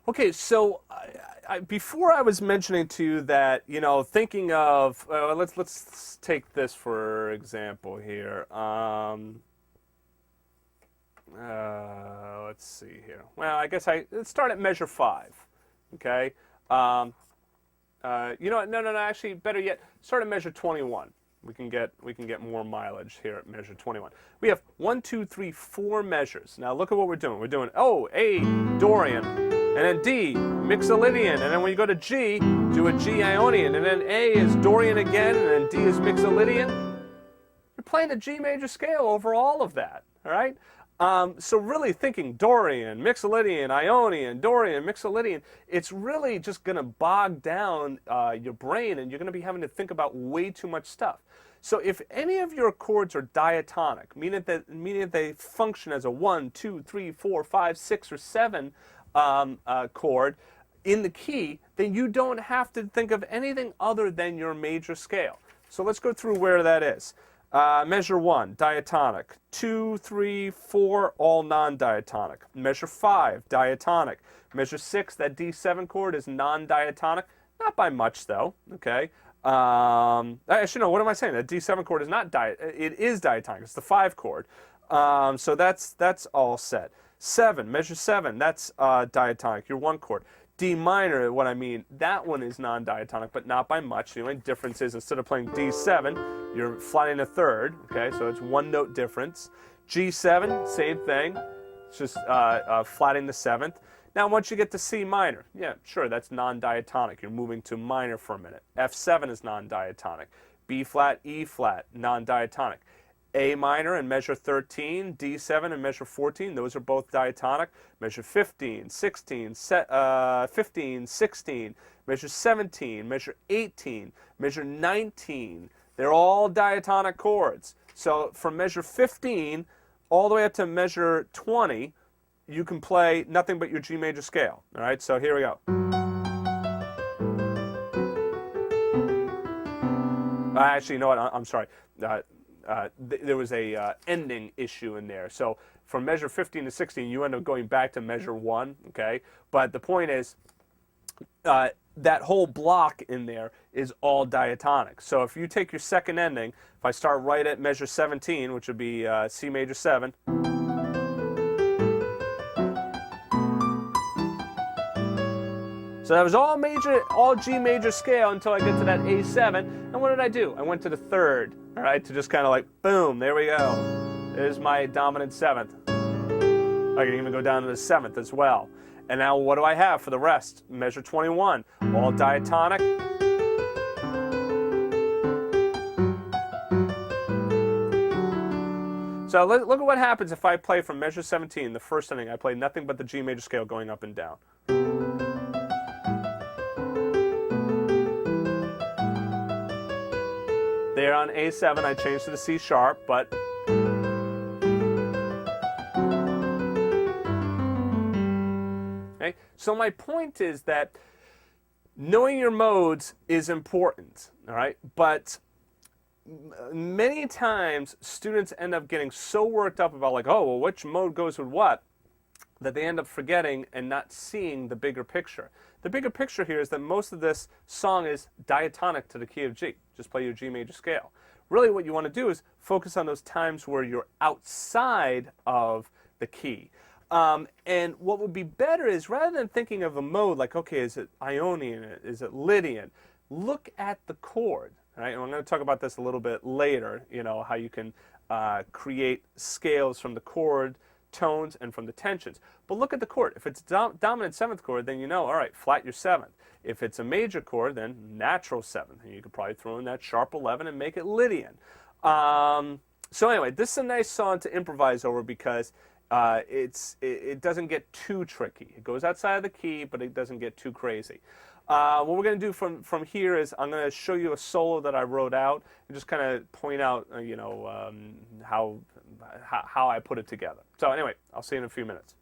Okay, so before I was mentioning to you that, thinking of, let's take this for example here. Let's see here. Well, I guess let's start at measure 5. Okay. Um, you know what? No, no, no. Actually, better yet, start at measure 21. We can get more mileage here at measure 21. We have 1, 2, 3, 4 measures. Now look at what we're doing. We're doing A, Dorian, and then D, Mixolydian, and then when you go to G, do a G Ionian, and then A is Dorian again, and then D is Mixolydian. You're playing the G major scale over all of that. All right. So really thinking Dorian, Mixolydian, Ionian, Dorian, Mixolydian, it's really just going to bog down your brain, and you're going to be having to think about way too much stuff. So if any of your chords are diatonic, meaning that they function as a 1, 2, 3, 4, 5, 6, or 7 chord in the key, then you don't have to think of anything other than your major scale. So let's go through where that is. Measure 1, diatonic. 2, 3, 4, all non-diatonic. Measure 5, diatonic. Measure 6, that D7 chord is non-diatonic. Not by much, though. Okay. Actually, no. What am I saying? The D7 chord is not it is diatonic. It's the 5 chord. So that's all set. 7, measure 7. That's diatonic. Your 1 chord. D minor, what I mean, that one is non-diatonic, but not by much. The only difference is instead of playing D7, you're flatting a third. Okay, so it's 1 note difference. G7, same thing. It's just flatting the 7th. Now, once you get to C minor, yeah, sure, that's non-diatonic. You're moving to minor for a minute. F7 is non-diatonic. B flat, E flat, non-diatonic. A minor and measure 13, D7 and measure 14, those are both diatonic. Measure 15, 16, 15, 16, measure 17, measure 18, measure 19. They're all diatonic chords. So from measure 15 all the way up to measure 20, you can play nothing but your G major scale. All right, so here we go. Actually, you know what? I'm sorry. There was a ending issue in there. So from measure 15 to 16, you end up going back to measure 1, okay? But the point is, that whole block in there is all diatonic. So if you take your second ending, if I start right at measure 17, which would be C major 7, so that was all G major scale until I get to that A7. And what did I do? I went to the 3rd, all right, to just kind of like, boom, there we go. There's my dominant 7th. I can even go down to the 7th as well. And now what do I have for the rest? Measure 21, all diatonic. So look at what happens if I play from measure 17, the first ending. I play nothing but the G major scale going up and down. There on A7, I changed to the C sharp, but okay. So my point is that knowing your modes is important, all right? But many times students end up getting so worked up about like, oh, well, which mode goes with what, that they end up forgetting and not seeing the bigger picture. The bigger picture here is that most of this song is diatonic to the key of G. Just play your G major scale. Really what you want to do is focus on those times where you're outside of the key. And what would be better is rather than thinking of a mode like, okay, is it Ionian, is it Lydian, look at the chord. Right? And I'm going to talk about this a little bit later, how you can create scales from the chord tones and from the tensions. But look at the chord. If it's dominant 7th chord, then all right, flat your 7th. If it's a major chord, then natural 7th. And you could probably throw in that sharp 11 and make it Lydian. So anyway, this is a nice song to improvise over because it doesn't get too tricky. It goes outside of the key, but it doesn't get too crazy. What we're going to do from here is I'm going to show you a solo that I wrote out and just kind of point out, how I put it together. So anyway, I'll see you in a few minutes.